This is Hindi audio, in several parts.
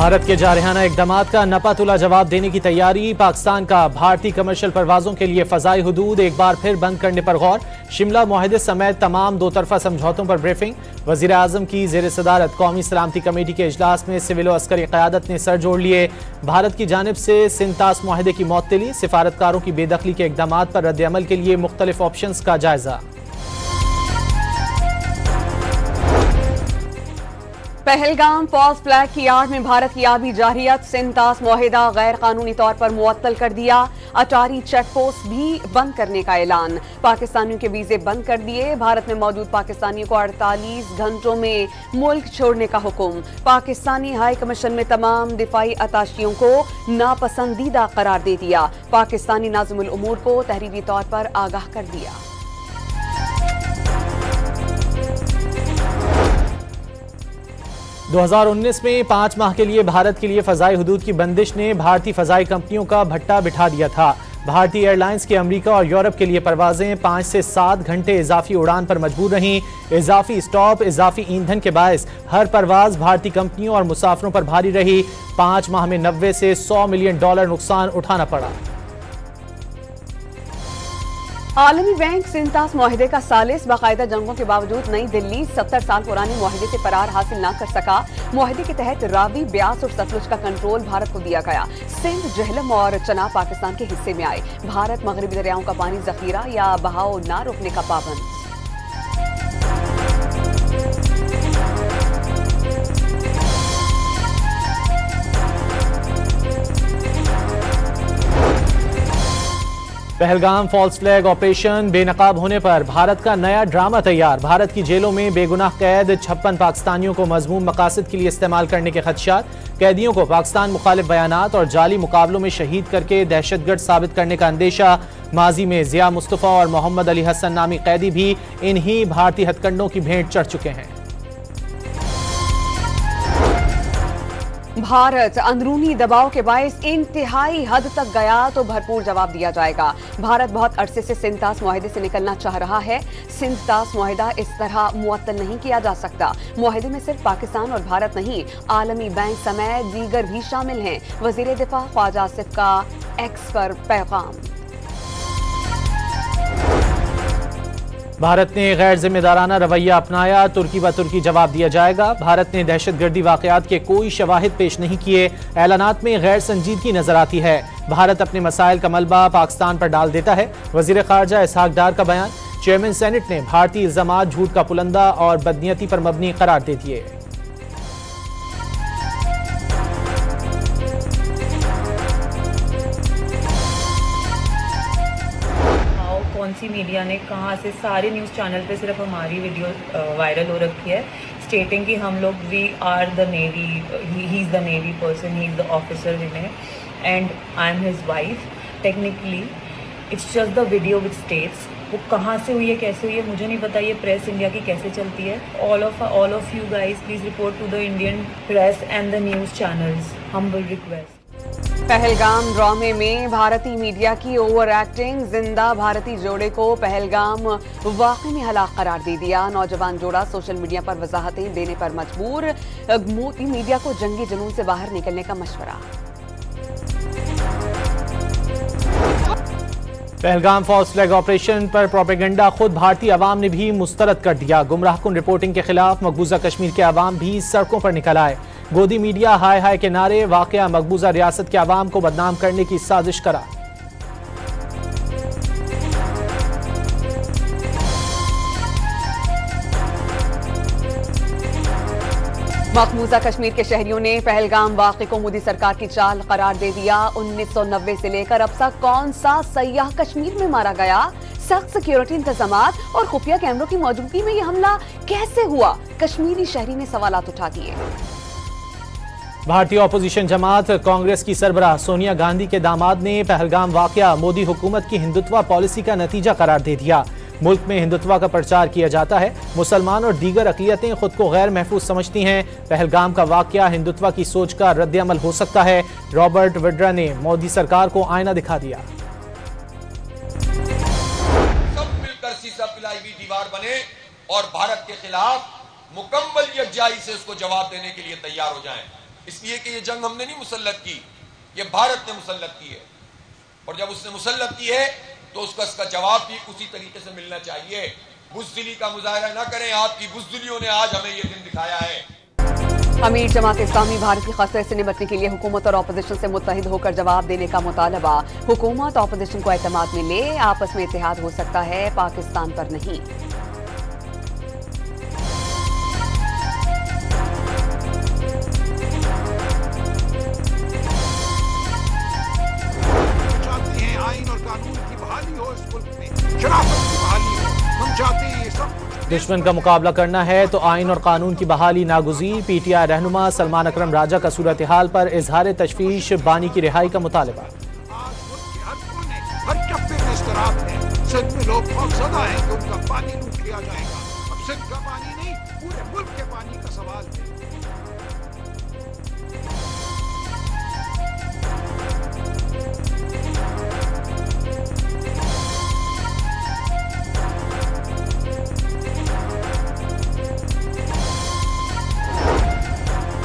भारत के जारहाना इक़दामात का नपा-तुला जवाब देने की तैयारी। पाकिस्तान का भारतीय कमर्शियल परवाजों के लिए फ़ज़ाई हुदूद एक बार फिर बंद करने पर गौर। शिमला मुआहदे समेत तमाम दो तरफा समझौतों पर ब्रीफिंग। वज़ीर आज़म की ज़ेर सदारत कौमी सलामती कमेटी के इजलास में सिविल व अस्करी क़यादत ने सर जोड़ लिए। भारत की जानिब से सिंध-तास मुआहदे की मअतली, सिफारतकारों की बेदखली के इक़दामात पर रद्द-ए-अमल के लिए मुख्तलिफ ऑप्शंस का जायजा। पहलगाम फॉल्स फ्लैग की आड़ में भारत की आबी जारियत, सिंध-तास मुआहिदा गैर कानूनी तौर पर मुअत्तल कर दिया। अटारी चेक पोस्ट भी बंद करने का ऐलान। पाकिस्तानियों के वीजे बंद कर दिए। भारत में मौजूद पाकिस्तानियों को 48 घंटों में मुल्क छोड़ने का हुक्म। पाकिस्तानी हाई कमीशन में तमाम दिफाई अताशियों को नापसंदीदा करार दे दिया। पाकिस्तानी नाज़िमुल उमूर को तहरीरी तौर पर आगाह कर दिया। दो 2019 में 5 माह के लिए भारत के लिए फ़ज़ाई हुदूद की बंदिश ने भारतीय फ़ज़ाई कंपनियों का भट्टा बिठा दिया था। भारतीय एयरलाइंस की अमेरिका और यूरोप के लिए परवाजें 5 से 7 घंटे इजाफी उड़ान पर मजबूर रहीं। इजाफी स्टॉप, इजाफी ईंधन के बायस हर परवाज भारतीय कंपनियों और मुसाफिरों पर भारी रही। 5 माह में 90 से $100 मिलियन नुकसान उठाना पड़ा। आलमी बैंक सिंध-तास मुआहिदे का सालिस, बाकायदा जंगों के बावजूद नई दिल्ली 70 साल पुराने मुआहिदे से करार हासिल न कर सका। मुआहिदे के तहत रावी, ब्यास और सतलुज का कंट्रोल भारत को दिया गया। सिंध, जहलम और चनाब पाकिस्तान के हिस्से में आए। भारत मगरबी दरियाओं का पानी जखीरा या बहाव न रोकने का पाबंद। पहलगाम फॉल्स फ्लैग ऑपरेशन बेनकाब होने पर भारत का नया ड्रामा तैयार। भारत की जेलों में बेगुनाह कैद, 56 पाकिस्तानियों को मज़मूम मकासद के लिए इस्तेमाल करने के खदशात। कैदियों को पाकिस्तान मुखालिफ बयानात और जाली मुकाबलों में शहीद करके दहशतगर्द साबित करने का अंदेशा। माजी में ज़िया मुस्तफ़ा और मोहम्मद अली हसन नामी कैदी भी इन्हीं भारतीय हथकंडों की भेंट चढ़ चुके हैं। भारत अंदरूनी दबाव के बायस इंतहाई हद तक गया तो भरपूर जवाब दिया जाएगा। भारत बहुत अरसे से सिंध-तास मुआहिदे से निकलना चाह रहा है। सिंध-तास मुआहिदा इस तरह मुअत्तल नहीं किया जा सकता। मुआहिदे में सिर्फ पाकिस्तान और भारत नहीं, आलमी बैंक समेत दीगर भी शामिल हैं। वजीर दिफा ख्वाजा आसिफ का एक्स पर पैगाम। भारत ने गैर जिम्मेदाराना रवैया अपनाया, तुर्की ब तुर्की जवाब दिया जाएगा। भारत ने दहशतगर्दी वाकयात के कोई शवाहिद पेश नहीं किए। ऐलानात में गैर संजीदगी नजर आती है। भारत अपने मसाइल का मलबा पाकिस्तान पर डाल देता है। वजीर खारजा इसहाक डार का बयान। चेयरमैन सेनेट ने भारतीय इल्जामात झूठ का पुलंदा और बदनीयती पर मबनी करार दे दिए। कौन सी मीडिया ने कहाँ से, सारे न्यूज़ चैनल पे सिर्फ हमारी वीडियो वायरल हो रखी है, स्टेटिंग कि हम लोग we are the navy, he is the navy person, he is the officer in it and I am his wife. Technically it's just the video which states. वो कहाँ से हुई है, कैसे हुई है, मुझे नहीं पता। ये प्रेस इंडिया की कैसे चलती है। All of you guys please report to the Indian press and the news channels. Humble request. Pahalgam ड्रामे में भारतीय मीडिया की ओवर एक्टिंग। जिंदा भारतीय जोड़े को पहलगाम वाकई में हलाक करार दे दिया। नौजवान जोड़ा सोशल मीडिया पर वजाहतें देने पर मजबूर। मोदी मीडिया को जंगी जुनून से बाहर निकलने का मशवरा। पहलगाम फॉल्स फ्लैग ऑपरेशन पर प्रोपेगेंडा खुद भारतीय अवाम ने भी मुस्तरद कर दिया। गुमराहकुन रिपोर्टिंग के खिलाफ मकबूजा कश्मीर के अवाम भी सड़कों पर निकल आए। गोदी मीडिया हाय हाय के नारे, वाकया मकबूजा रियासत के अवाम को बदनाम करने की साजिश करा। मकबूजा कश्मीर के शहरियों ने पहलगाम वाक़े को मोदी सरकार की चाल करार दे दिया। 1990 से लेकर अब तक कौन सा सयाह कश्मीर में मारा गया? सख्त सिक्योरिटी इंतजामात और खुफिया कैमरों की मौजूदगी में यह हमला कैसे हुआ? कश्मीरी शहरी ने सवालात उठा दिए। भारतीय अपोजिशन जमात कांग्रेस की सरबराह सोनिया गांधी के दामाद ने पहलगाम वाकया मोदी हुकूमत की हिंदुत्व पॉलिसी का नतीजा करार दे दिया। मुल्क में हिंदुत्व का प्रचार किया जाता है। मुसलमान और दीगर अक़लियतें खुद को गैर महफूज समझती हैं। पहलगाम का वाकया हिंदुत्व की सोच का रद्द-ए-अमल हो सकता है। रॉबर्ट वड्रा ने मोदी सरकार को आईना दिखा दिया। सब मिलकर शीशा पिलाई हुई दीवार बने और भारत के खिलाफ मुकम्मल यकजाई से उसको जवाब देने के लिए तैयार हो जाएं। इसलिए कि ये जंग हमने नहीं मुसल्लत की, ये भारत ने मुसल्लत की है, और जब उसने मुसल्लत की है तो उसका जवाब भी उसी तरीके से मिलना चाहिए। बुज़दिली का मुजाहरा ना करें, आपकी बुज़दिलियों ने आज हमें ये दिन दिखाया है। अमीर जमात इस्लामी भारत के खतरे से निपटने के लिए हुकूमत और अपोजिशन से मुत्तहिद होकर जवाब देने का मुतालबा। हुकूमत अपोजिशन को एतमाद में ले, आपस में इत्तेहाद हो सकता है, पाकिस्तान पर नहीं। चाहते हैं आइन और कानून की बहाली हो, इस मुल्क में शराफत की बहाली हो। हम चाहते हैं ये सब दुश्मन का मुकाबला करना है तो आइन और कानून की बहाली नागुज़ीर। पीटीआई रहनुमा सलमान अकरम राजा का सूरत हाल पर इजहार तशवीश, बानी की रिहाई का मुतालबा। आज मुल्क के हर कोने, हर चप्पे में इस्तराब है। सिंध में लोग खौफजदा हैं कि उनका पानी लूट लिया जाएगा। अब सिंध का पानी नहीं, पूरे मुल्क के पानी का सवाल है।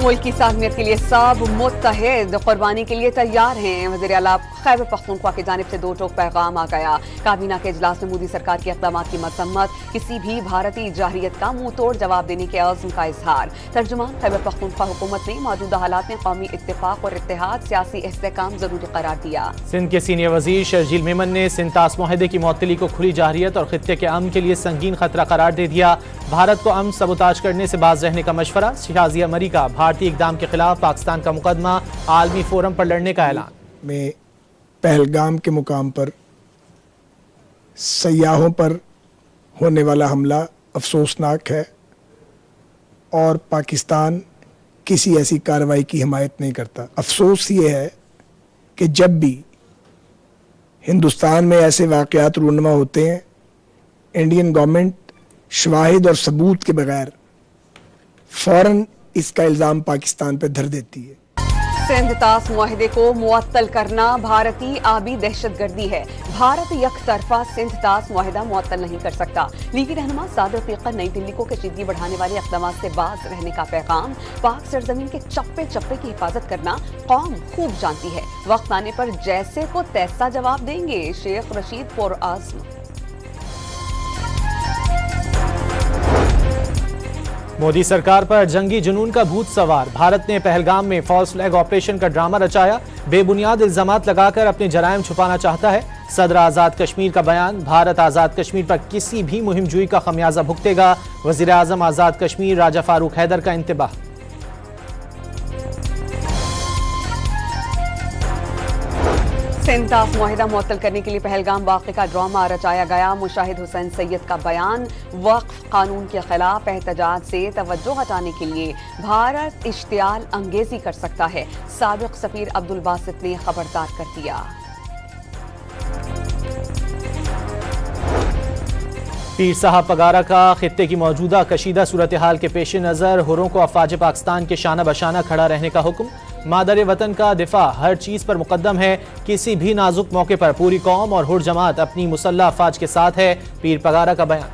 मुल्क की सालमियत के लिए सब मुत्तहिद, कुर्बानी के लिए तैयार हैं। वज़ीर आला खैबर पख्तूनख्वा की जानिब से दो टोक पैगाम आ गया। काबीना के इजलास में मोदी सरकार के इक़दामात की मसम्मत, किसी भी भारतीय जाहिरियत का मुंह तोड़ जवाब देने के अज़्म का इजहार। तर्जुमान खैबर पख्तूनख्वा हुकूमत ने मौजूदा हालात में कौमी इत्तेफाक और इत्तेहाद, सियासी इस्तेहकाम जरूरी करार दिया। सिंध के सीनियर वजीर शर्जील मेमन ने सिंध तास मुआहदे की मुअत्तली को खुली जाहिरियत और खित्ते के अमन के लिए संगीन खतरा करार दे दिया। भारत को अमन सबोताज करने से बाज रहने का मशवरा। शाजिया मरी का भारतीय इक़दाम के खिलाफ पाकिस्तान का मुकदमा, आलमी फोरम पर लड़ने का ऐलान। में पहलगाम के मुकाम पर सयाहों पर होने वाला हमला अफसोसनाक है और पाकिस्तान किसी ऐसी कार्रवाई की हिमायत नहीं करता। अफसोस ये है कि जब भी हिंदुस्तान में ऐसे वाक़यात रूनुमा होते हैं, इंडियन गवर्नमेंट शवाहिद और सबूत के बगैर फौरन इसका इल्ज़ाम पाकिस्तान पर धर देती है। सिंध तास मुआहदे को मुअत्तल करना भारतीय आबी दहशतगर्दी है। भारत यक तरफा सिंध तास मुआहदा मुअत्तल नहीं कर सकता। लीगी रहनुमा सादर फीकर नई दिल्ली को कशीदगी बढ़ाने वाले इक़दामात से बाज रहने का पैगाम। पाक सरजमीन के चप्पे चप्पे की हिफाजत करना कौम खूब जानती है। वक्त आने पर जैसे को तैसा जवाब देंगे। शेख रशीद पुर आज़म। मोदी सरकार पर जंगी जुनून का भूत सवार। भारत ने पहलगाम में फॉल्स फ्लैग ऑपरेशन का ड्रामा रचाया। बेबुनियाद इल्जामात लगाकर अपने जराइम छुपाना चाहता है। सदर आज़ाद कश्मीर का बयान। भारत आज़ाद कश्मीर पर किसी भी मुहिम जुई का खमियाजा भुगतेगा। वज़ीर आज़म आज़ाद कश्मीर राजा फारूक हैदर का इंतबाह। सिंध तास मुआहदा मुअत्तल करने के लिए पहलगाम वाक़े का ड्रामा रचाया गया। मुशाहिद हुसैन सैयद का बयान। वक्फ कानून के खिलाफ एहतजाज से तवज्जो हटाने के लिए भारत इश्तियाल अंगेजी कर सकता है। साबिक सफीर अब्दुल बासित ने खबरदार कर दिया। पीर साहब पगारा का खित्ते की मौजूदा कशीदा सूरत हाल के पेश नज़र हुर्रों को अफवाज पाकिस्तान के शाना बशाना खड़ा रहने का हुक्म। मादर वतन का दिफा हर चीज़ पर मुकद्दम है। किसी भी नाजुक मौके पर पूरी कौम और हुर जमात अपनी मुसल्लह अफवाज के साथ है। पीर पगारा का बयान।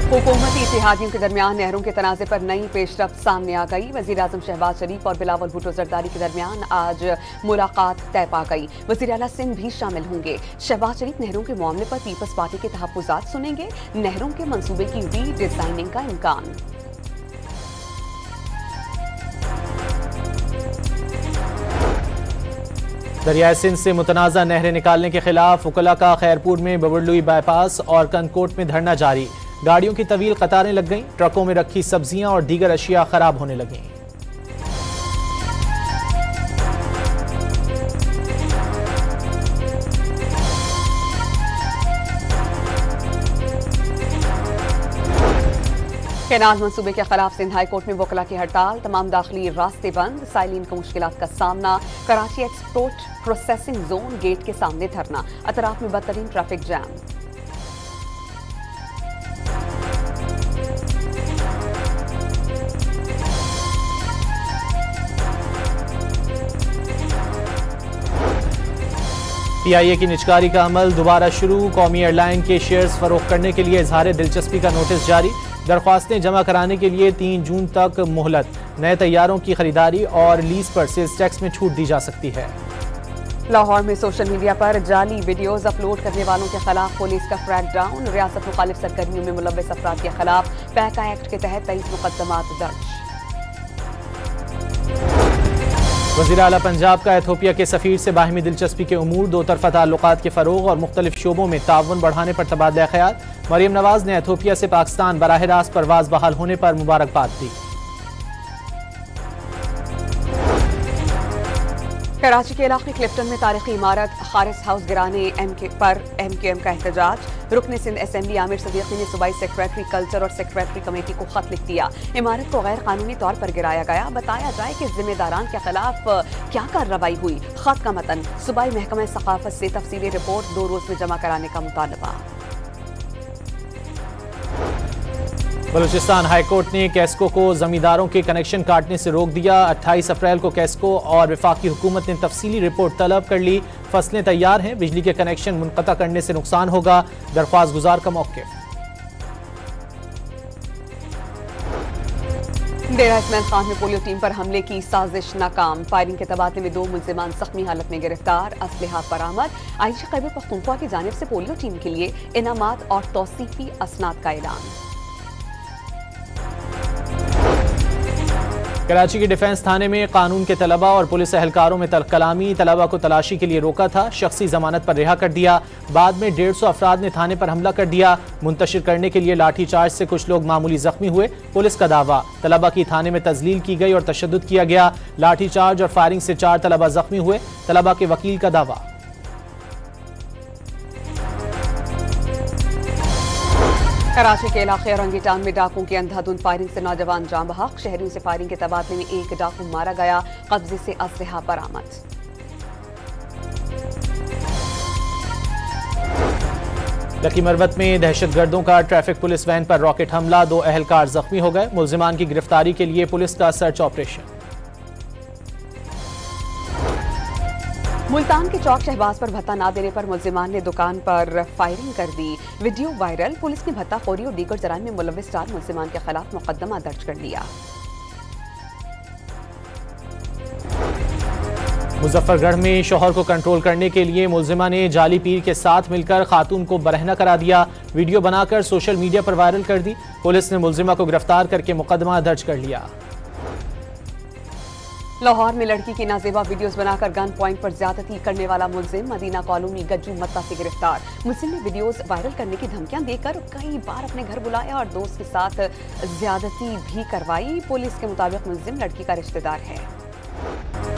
हुकूमती इत्तेहादियों के दरमियान नहरों के तनाज़े पर नई पेशरफ्त सामने आ गई। वज़ीर आज़म शहबाज शरीफ और बिलावल भुट्टो जरदारी के दरमियान आज मुलाकात तय पा गई। वज़ीर आला सिंध भी शामिल होंगे। शहबाज शरीफ नहरों के मामले पर पीपल्स पार्टी के तहफ़्फ़ुज़ात सुनेंगे। नहरों के मंसूबे की रीडिज़ाइनिंग का इम्कान। दरियाए सिंध से मुतनाज़ा नहरें निकालने के खिलाफ वकला का खैरपुर में बबरलुई बाईपास और कनकोट में धरना जारी। गाड़ियों की तवील कतारें लग गईं। ट्रकों में रखी सब्जियां और दीगर अशिया खराब होने लगीं। कैनाल मंसूबे के खिलाफ सिंध हाई कोर्ट में वकला की हड़ताल। तमाम दाखिली रास्ते बंद। साइलिन को मुश्किलात का सामना। Karachi export processing zone gate के सामने धरना। अतराफ में बदतरीन ट्रैफिक जैम। PIA की निजकारी का अमल दोबारा शुरू। कौमी एयरलाइन के शेयर्स फरोख्त करने के लिए इजहार दिलचस्पी का नोटिस जारी। दरख्वास्तें जमा कराने के लिए 3 जून तक मोहलत। नए तैयारों की खरीदारी और लीज पर सेल्स टैक्स में छूट दी जा सकती है। लाहौर में सोशल मीडिया पर जाली वीडियोज अपलोड करने वालों के खिलाफ पुलिस का क्रैकडाउन। रियासत मुखालिफ सरगर्मियों में मुलव्वस अफराद के खिलाफ पैका एक्ट के तहत 23 मुकदमात दर्ज। वज़ीर आला पंजाब का एथोपिया के सफीर से बाहिमी दिलचस्पी के उमूर, दो तरफ़ा ताल्लुकात के फ़रोग़ और मुख्तलिफ शोबों में ताउन बढ़ाने पर तबादला ख्याल। मरियम नवाज ने एथोपिया से पाकिस्तान बराह रास्त परवाज बहाल होने पर मुबारकबाद दी। कराची के इलाके क्लिफ्टन में तारीखी इमारत खारिस हाउस गिराने पर MQM का एहतजाज। रुकन सिंध असेंबली आमिर सदीकी ने सूबाई सेक्रेटरी कल्चर और सेक्रेटरी कमेटी को खत लिख दिया। इमारत को गैर कानूनी तौर पर गिराया गया, बताया जाए कि जिम्मेदारान के खिलाफ क्या कार्रवाई हुई। खत का मतन, सूबाई महकमा सकाफत से तफसीली रिपोर्ट 2 रोज में जमा कराने का मुतालबा। बलूचिस्तान हाईकोर्ट ने कैस्को को जमींदारों के कनेक्शन काटने से रोक दिया। 28 अप्रैल को कैस्को और वफाकी हुकूमत ने तफसीली रिपोर्ट तलब कर ली। फसलें तैयार हैं, बिजली के कनेक्शन मुनक़ता करने से नुकसान होगा। दरख्वास्त गुजार का मौक़िफ़। डेरा इस्माइल खान में पोलियो टीम पर हमले की साजिश नाकाम। फायरिंग के तबादले में 2 मुल्जिमान जख्मी हालत में गिरफ्तार। असलहा बरामद। आईजी खैबर पख्तूनख्वा की जानिब से पोलियो टीम के लिए इनामात और तौसीफी असनाद का ऐलान। कराची के डिफेंस थाने में कानून के तलबा और पुलिस एहलकारों में कलामी। तलबा को तलाशी के लिए रोका था, शख्सी जमानत पर रिहा कर दिया। बाद में 150 अफराद ने थाने पर हमला कर दिया। मुंतशिर करने के लिए लाठी चार्ज से कुछ लोग मामूली जख्मी हुए। पुलिस का दावा, तलबा की थाने में तजलील की गई और तशद्दुद किया गया। लाठी चार्ज और फायरिंग से 4 तलबा जख्मी हुए। तलबा के वकील का दावा। कराची के इलाके रंगीटान में डाकुओं की अंधाधुंध फायरिंग से नौजवान जान बहक। शहरियों से फायरिंग के तबादले में 1 डाकू मारा गया। कब्जे से असलहा बरामद। लकी मरवत में दहशतगर्दों का ट्रैफिक पुलिस वैन पर रॉकेट हमला, 2 एहलकार जख्मी हो गए। मुल्जिमान की गिरफ्तारी के लिए पुलिस का सर्च ऑपरेशन। मुल्तान के चौक शहबाज पर भत्ता न देने पर मुल्जिमान ने दुकान पर फायरिंग कर दी। Video viral. पुलिस ने भत्ताखोरी और दीगर जराइम में मुलव्वस 4 मुल्जिमान के खिलाफ मुकदमा दर्ज कर लिया। मुजफ्फरगढ़ में शौहर को कंट्रोल करने के लिए मुल्जिमा ने जाली पीर के साथ मिलकर खातून को बरहना करा दिया। वीडियो बनाकर सोशल मीडिया पर वायरल कर दी। पुलिस ने मुल्जिमा को गिरफ्तार करके मुकदमा दर्ज कर लिया। लाहौर में लड़की की नाजेबा वीडियोस बनाकर गन पॉइंट पर ज्यादती करने वाला मुल्जिम मदीना कॉलोनी गज्जू मत्ता से गिरफ्तार। मुल्जिम ने वीडियोस वायरल करने की धमकियां देकर कई बार अपने घर बुलाया और दोस्त के साथ ज्यादती भी करवाई। पुलिस के मुताबिक मुल्जिम लड़की का रिश्तेदार है।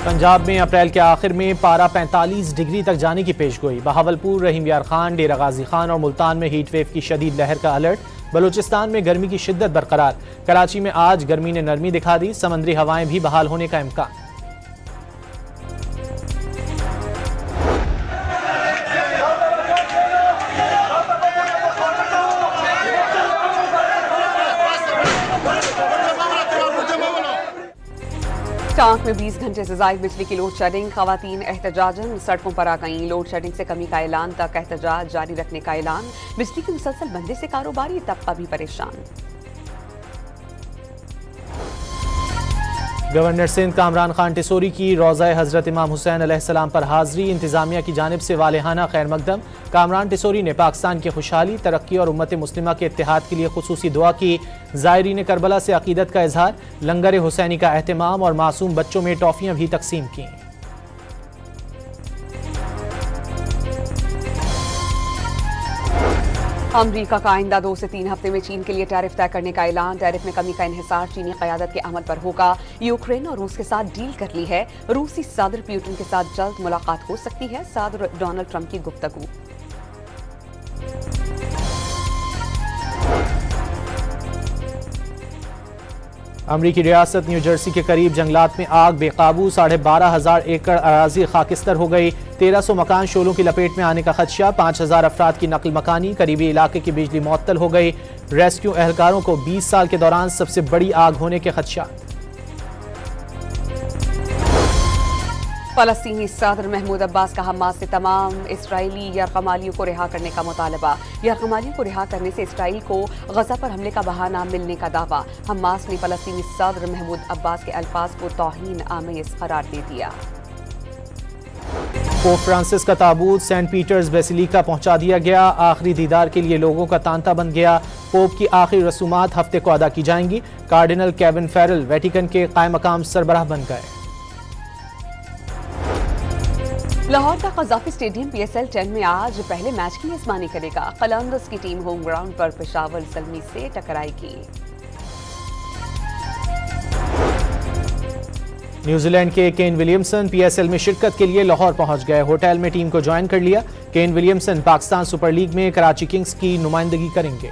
पंजाब में अप्रैल के आखिर में पारा 45 डिग्री तक जाने की पेशगोई। बहावलपुर, रहीम यार खान, डेरा गाजी खान और मुल्तान में हीट वेव की शदीद लहर का अलर्ट। बलूचिस्तान में गर्मी की शिद्दत बरकरार। कराची में आज गर्मी ने नरमी दिखा दी। समंदरी हवाएं भी बहाल होने का इम्कान। टांक में 20 घंटे से जायद बिजली की लोड शेडिंग। खवातीन एहतजाजन सड़कों पर आ गईं। लोड शेडिंग से कमी का ऐलान तक एहतजाज जारी रखने का ऐलान। बिजली की मुसलसल बंदी से कारोबारी तबका भी परेशान। गवर्नर सिंध कामरान खान टिसोरी की रोज़ा हज़रत इमाम हुसैन अलैहिस्सलाम पर हाज़री। इंतज़ामिया की जानिब से वालेहाना खैर मकदम। कामरान टिसोरी ने पाकिस्तान की खुशहाली, तरक्की और उम्मत मुस्लिमा के इत्तेहाद के लिए खुसूसी दुआ की। ज़ायरीन करबला से अकीदत का इजहार। लंगर हुसैनी का एहतमाम और मासूम बच्चों में टॉफ़ियाँ भी तकसीम की। अमरीका का आइंदा 2 से 3 हफ्ते में चीन के लिए टैरिफ तय करने का ऐलान। टैरिफ में कमी का इन्हिसार चीनी क़यादत के अमल पर होगा। यूक्रेन और रूस के साथ डील कर ली है। रूसी सदर पुतिन के साथ जल्द मुलाकात हो सकती है। सदर डोनाल्ड ट्रंप की गुफ्तगू। अमरीकी रियासत न्यू जर्सी के करीब जंगलात में आग बेकाबू। 12,500 एकड़ अराजी खाकिस्तर हो गई। 1300 मकान शोलों की लपेट में आने का खदशा। 5000 अफराद की नकल मकानी। करीबी इलाके की बिजली मुअत्तल हो गई। रेस्क्यू एहलकारों को 20 साल के दौरान सबसे बड़ी आग होने के खदशात। फलस्तीनी सदर महमूद अब्बास का हमास से तमाम इस्राएली यरगमालियों को रिहा करने का मुतालबा। यरगमालियों को रिहा करने से इसराइल को गजा पर हमले का बहाना मिलने का दावा। हमास ने फलस्तीनी सदर महमूद अब्बास के अल्फाज को तौहीन आमेज करार दे दिया। पोप फ्रांसिस का ताबूत सेंट पीटर्स बेसिलिका पहुंचा दिया गया। आखिरी दीदार के लिए लोगों का तांता बन गया। पोप की आखिरी रसूमात हफ्ते को अदा की जाएंगी। कार्डिनल केविन फेरल वेटिकन के कायम मकाम सरबराह बन गए। लाहौर का कज़ाफी स्टेडियम PSL 10 में आज पहले मैच की मेजबानी करेगा। कलंदर्स की टीम होम ग्राउंड पर पेशावर ज़ल्मी से टकराएगी। न्यूजीलैंड के केन विलियमसन PSL में शिरकत के लिए लाहौर पहुंच गए। होटल में टीम को ज्वाइन कर लिया। Kane Williamson Pakistan super league में कराची किंग्स की नुमाइंदगी करेंगे।